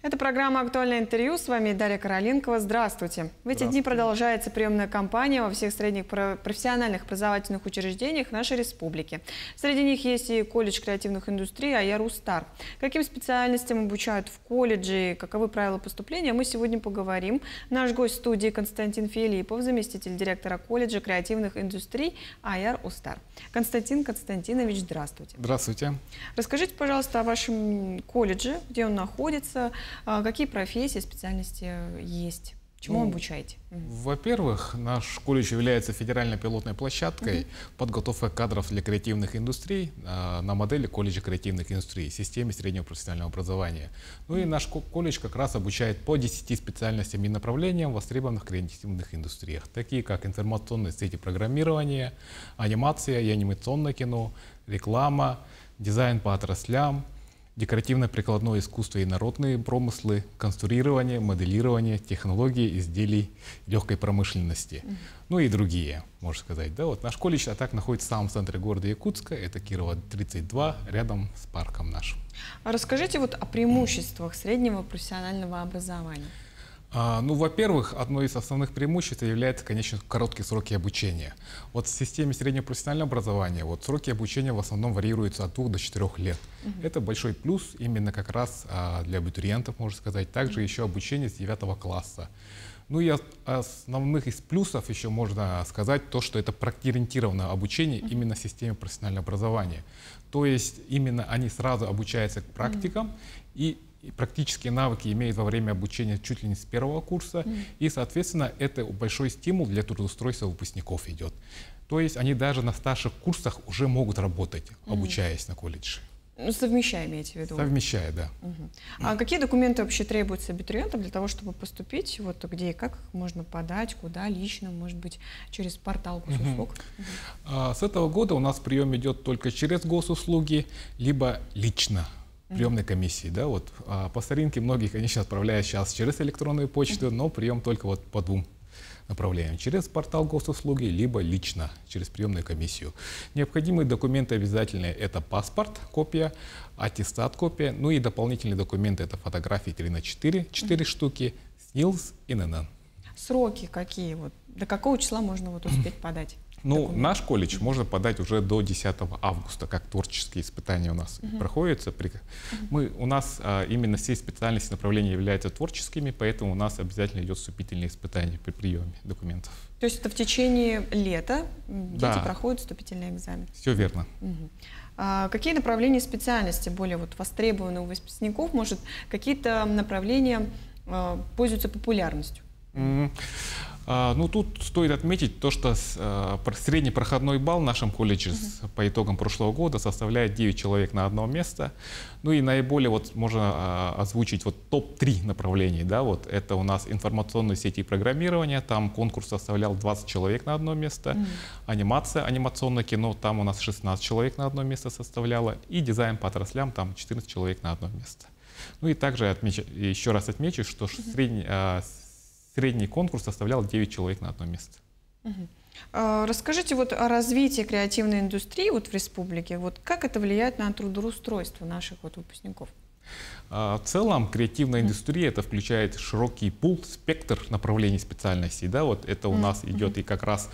Это программа «Актуальное интервью». С вами Дарья Короленкова. Здравствуйте. В эти дни продолжается приемная кампания во всех средних профессиональных образовательных учреждениях нашей республики. Среди них есть и колледж креативных индустрий «Аяр Устар». Каким специальностям обучают в колледже, каковы правила поступления, мы сегодня поговорим. Наш гость в студии Константин Филиппов, заместитель директора колледжа креативных индустрий «Аяр Устар». Константин Константинович, здравствуйте. Здравствуйте. Расскажите, пожалуйста, о вашем колледже, где он находится. Какие профессии, специальности есть? Чему обучаете? Во-первых, наш колледж является федеральной пилотной площадкой подготовки кадров для креативных индустрий на модели колледжа креативных индустрий, системе среднего профессионального образования. Ну и наш колледж как раз обучает по 10 специальностям и направлениям, востребованных в креативных индустриях, такие как информационные сети программирования, анимация и анимационное кино, реклама, дизайн по отраслям, декоративно-прикладное искусство и народные промыслы, конструирование, моделирование, технологии, изделий легкой промышленности, ну и другие, можно сказать. Да, вот наш колледж так находится в самом центре города Якутска, это Кирова 32, рядом с парком нашим. А расскажите вот о преимуществах среднего профессионального образования. Ну, во-первых, одно из основных преимуществ является, конечно, короткие сроки обучения. Вот в системе среднего профессионального образования сроки обучения в основном вариируются от 2 до 4 лет. Это большой плюс именно как раз для абитуриентов, можно сказать. Также еще обучение с 9 класса. Ну и основных из плюсов еще можно сказать то, что это практикоориентированное обучение именно в системе профессионального образования. То есть именно они сразу обучаются к практикам и практические навыки имеют во время обучения чуть ли не с 1-го курса, и, соответственно, это большой стимул для трудоустройства выпускников идет. То есть они даже на старших курсах уже могут работать, обучаясь на колледже. Ну, совмещая, имеете в виду? Совмещая, да. А какие документы вообще требуются абитуриентам для того, чтобы поступить? Вот где и как их можно подать, куда лично, может быть, через портал госуслуг? С этого года у нас прием идет только через госуслуги, либо лично. Приемной комиссии, да, вот по старинке многие, конечно, отправляют сейчас через электронную почту, но прием только вот по 2 направлениям: через портал госуслуги, либо лично через приемную комиссию. Необходимые документы обязательные — это паспорт, копия, аттестат, копия, ну и дополнительные документы — это фотографии 3×4, 4 штуки, СНИЛС и ННН. Сроки какие? Вот, до какого числа можно успеть подать? Ну, наш колледж можно подать уже до 10 августа, как творческие испытания у нас проходятся. У нас именно все специальности направления являются творческими, поэтому у нас обязательно идет вступительные испытания при приеме документов. То есть это в течение лета дети проходят вступительный экзамен? Все верно. Какие направления специальности более востребованы у выпускников? Может, какие-то направления пользуются популярностью? Ну, тут стоит отметить то, что средний проходной балл в нашем колледже по итогам прошлого года составляет 9 человек на одно место. Ну и наиболее можно озвучить топ-3 направлений. Да, это у нас информационные сети и программирование, там конкурс составлял 20 человек на одно место. Анимация, анимационное кино, там у нас 16 человек на одно место составляло. И дизайн по отраслям, там 14 человек на одно место. Ну и также еще раз отмечу, что средний конкурс составлял 9 человек на одно место. Расскажите о развитии креативной индустрии в республике. Как это влияет на трудоустройство наших выпускников? В целом креативная индустрия — это включает широкий пул, спектр направлений специальностей. Да, это у нас идет и как раз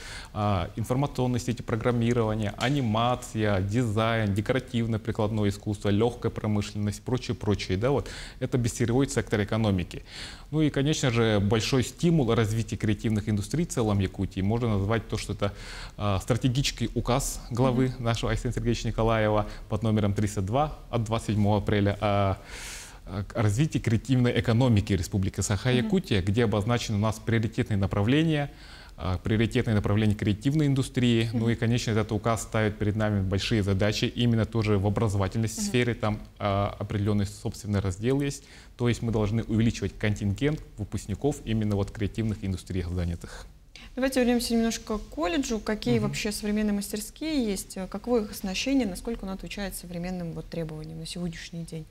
информационные сети программирования, анимация, дизайн, декоративно-прикладное искусство, легкая промышленность, прочее. Да, это бессырьевой сектор экономики. Ну и, конечно же, большой стимул развития креативных индустрий в целом Якутии можно назвать то, что это стратегический указ главы нашего Айсена Сергеевича Николаева под номером 302 от 27 апреля о развитии креативной экономики Республики Саха-Якутия, где обозначены у нас приоритетные направления креативной индустрии. Ну и, конечно, этот указ ставит перед нами большие задачи именно тоже в образовательной сфере. Там определенный собственный раздел есть. То есть мы должны увеличивать контингент выпускников именно в креативных индустриях занятых. Давайте вернемся немножко к колледжу. Какие вообще современные мастерские есть? Каково их оснащение? Насколько оно отвечает современным требованиям на сегодняшний день?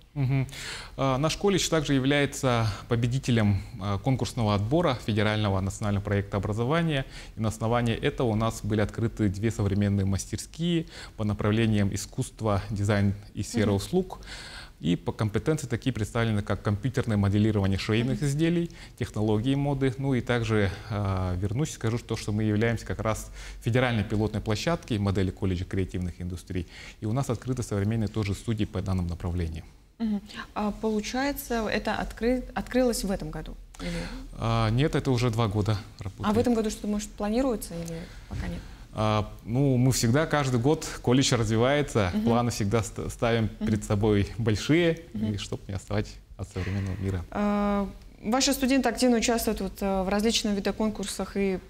Наш колледж также является победителем конкурсного отбора федерального национального проекта образования. И на основании этого у нас были открыты 2 современные мастерские по направлениям искусства, дизайн и сфера услуг. И по компетенции такие представлены, как компьютерное моделирование швейных изделий, технологии моды. Ну и также вернусь и скажу, что мы являемся как раз федеральной пилотной площадкой модели колледжа креативных индустрий. И у нас открыты современные тоже студии по данным направлениям. А получается, это открылось в этом году? Или... Нет, это уже 2 года работает. А в этом году что-то, может, планируется или пока нет? Ну, мы всегда, каждый год, колледж развивается, планы всегда ставим перед собой большие, и чтобы не отставать от современного мира. Ваши студенты активно участвуют в различных видах конкурсах и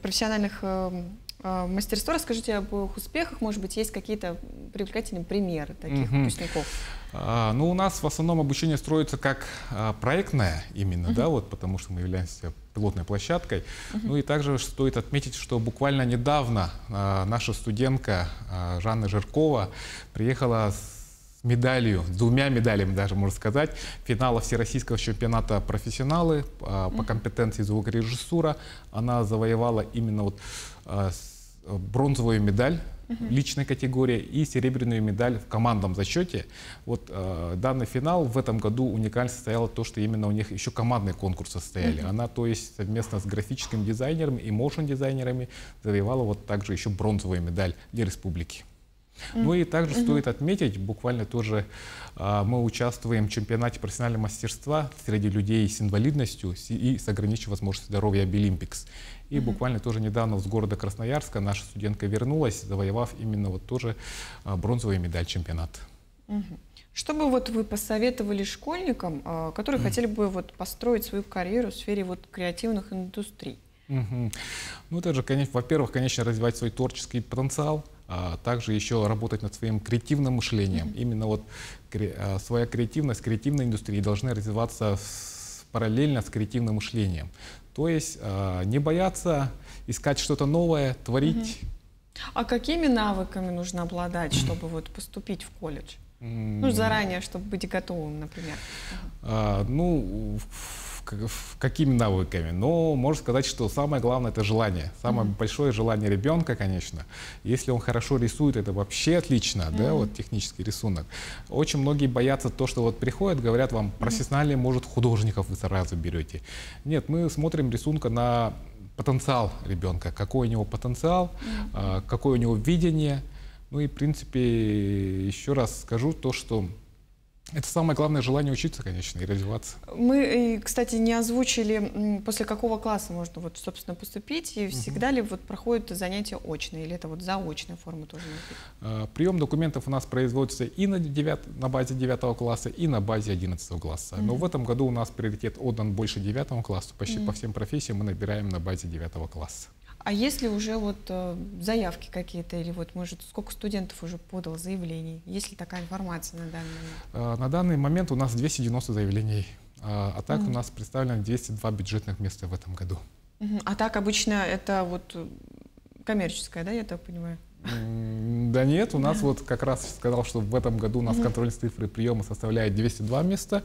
профессиональных мастерства. Расскажите об их успехах. Может быть, есть какие-то привлекательные примеры таких выпускников? Ну, у нас в основном обучение строится как проектное именно, да, вот, потому что мы являемся пилотной площадкой. Ну и также стоит отметить, что буквально недавно наша студентка Жанна Жиркова приехала с медалью, с 2 медалями даже, можно сказать, финала Всероссийского чемпионата профессионалы по компетенции звукорежиссура. Она завоевала именно вот бронзовую медаль личной категории и серебряную медаль в командном зачете. Вот данный финал в этом году уникально состояло то, что именно у них еще командные конкурсы состояли. Она, то есть, совместно с графическим дизайнером и моушн-дизайнерами завоевала вот также еще бронзовую медаль для республики. Ну и также стоит отметить, буквально тоже мы участвуем в чемпионате профессионального мастерства среди людей с инвалидностью и с ограниченной возможностью здоровья Обилимпикс. И буквально тоже недавно с города Красноярска наша студентка вернулась, завоевав именно вот тоже бронзовую медаль чемпионата. Что бы вот вы посоветовали школьникам, которые хотели бы вот построить свою карьеру в сфере вот креативных индустрий? Ну, это же, во-первых, конечно, развивать свой творческий потенциал, а также еще работать над своим креативным мышлением. Именно вот своя креативность, креативная индустрия должны развиваться параллельно с креативным мышлением. То есть не бояться искать что-то новое, творить. А какими навыками нужно обладать, чтобы вот поступить в колледж? Ну, заранее, чтобы быть готовым, например. Ну, какими навыками? Но можно сказать, что самое главное — это желание. Самое большое желание ребенка, конечно. Если он хорошо рисует, это вообще отлично, да, вот технический рисунок. Очень многие боятся то, что вот приходят, говорят вам, профессиональные, может, художников вы сразу берете. Нет, мы смотрим рисунка на потенциал ребенка, какой у него потенциал, какое у него видение. Ну и, в принципе, еще раз скажу то, что это самое главное — желание учиться, конечно, и развиваться. Мы, кстати, не озвучили, после какого класса можно, вот, собственно, поступить, и всегда ли вот проходят занятия очные, или это вот заочная форма тоже может быть? Прием документов у нас производится и на базе 9 класса, и на базе 11 класса. Но в этом году у нас приоритет отдан больше 9 классу, почти по всем профессиям мы набираем на базе 9 класса. А есть ли уже вот заявки какие-то, или вот, может, сколько студентов уже подало заявлений? Есть ли такая информация на данный момент? На данный момент у нас 290 заявлений, а так у нас представлено 202 бюджетных места в этом году. А так обычно это вот коммерческая, да, я так понимаю? Да нет, у нас вот как раз сказал, что в этом году у нас контрольные цифры приема составляет 202 места.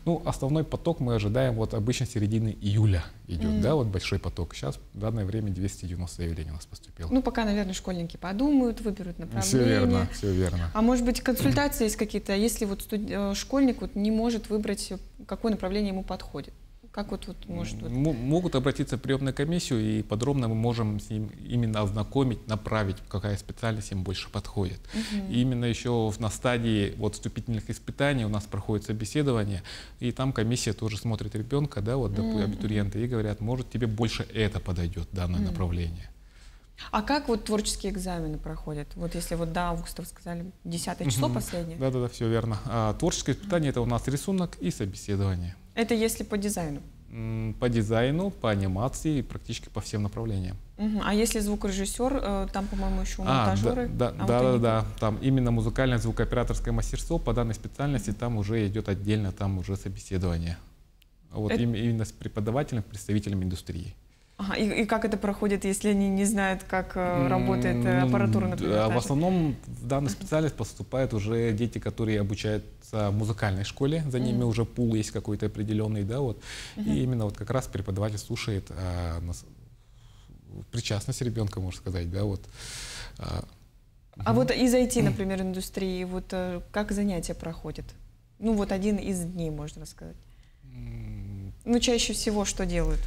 Ну, основной поток мы ожидаем вот обычно середины июля идет, да, вот большой поток. Сейчас в данное время 290 заявлений у нас поступило. Ну, пока, наверное, школьники подумают, выберут направление. Все верно, все верно. А может быть, консультации есть какие-то, если вот школьник вот не может выбрать, какое направление ему подходит? Как вот может... Могут обратиться в приемную комиссию, и подробно мы можем с ним именно ознакомить, направить, какая специальность им больше подходит. И именно еще на стадии вот вступительных испытаний у нас проходит собеседование, и там комиссия тоже смотрит ребенка, да, вот абитуриенты, и говорят, может, тебе больше это подойдет, данное направление. А как вот творческие экзамены проходят? Вот если вот до августа, вы сказали, 10 число последнее? Да-да-да, все верно. Творческое испытание — это у нас рисунок и собеседование. Это если по дизайну? По дизайну, по анимации, практически по всем направлениям. А если звукорежиссер, там, по-моему, еще монтажеры? Да, там именно музыкальное звукооператорское мастерство по данной специальности, там уже идет отдельно, там уже собеседование. Вот именно с преподавателем, представителем индустрии. И как это проходит, если они не знают, как работает аппаратура, например? В основном в данную специальность поступают уже дети, которые обучаются в музыкальной школе, за ними уже пул есть какой-то определенный, да, вот. И именно вот как раз преподаватель слушает причастность ребенка, можно сказать, да, вот. А вот из IT, например, индустрии, вот как занятия проходят? Ну вот один из дней, можно сказать. Ну чаще всего что делают?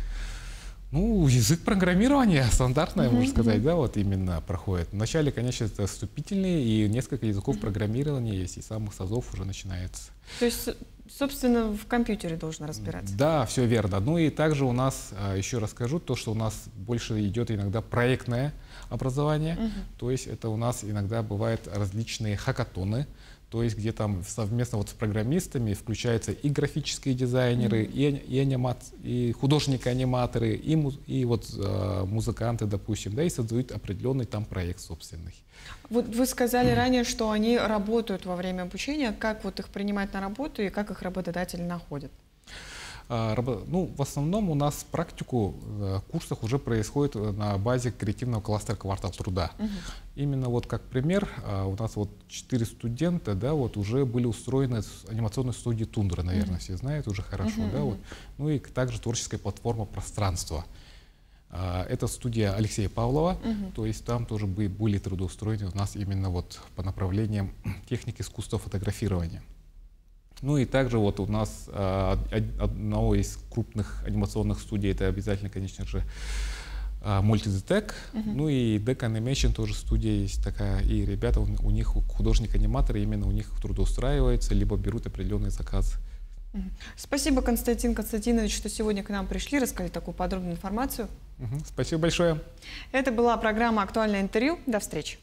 Ну, язык программирования стандартное, можно сказать, да, вот именно проходит. Вначале, конечно, это вступительные, и несколько языков программирования есть, и самых азов уже начинается. То есть, собственно, в компьютере должен разбираться? Да, все верно. Ну и также у нас, еще расскажу, то, что у нас больше идет иногда проектное образование, то есть это у нас иногда бывают различные хакатоны, то есть где там совместно вот с программистами включаются и графические дизайнеры, и художники-аниматоры, и вот музыканты, допустим, да, и создают определенный там проект собственный. Вот вы сказали ранее, что они работают во время обучения. Как вот их принимать на работу и как их работодатели находят? Ну, в основном у нас практику в курсах уже происходит на базе креативного кластера «Квартал труда». Именно вот как пример, у нас вот 4 студента, да, вот уже были устроены в анимационной студии «Тундра», наверное, все знают уже хорошо, да, вот. Ну и также творческая платформа «Пространство». Это студия Алексея Павлова, то есть там тоже были трудоустроены у нас именно вот по направлениям техники искусства фотографирования. Ну и также вот у нас одного из крупных анимационных студий, это обязательно, конечно же, Multidetect, ну и Deck Animation тоже студия есть такая, и ребята, у них художник-аниматоры, именно у них трудоустраиваются, либо берут определенные заказы. Спасибо, Константин Константинович, что сегодня к нам пришли, рассказали такую подробную информацию. Спасибо большое. Это была программа «Актуальное интервью». До встречи.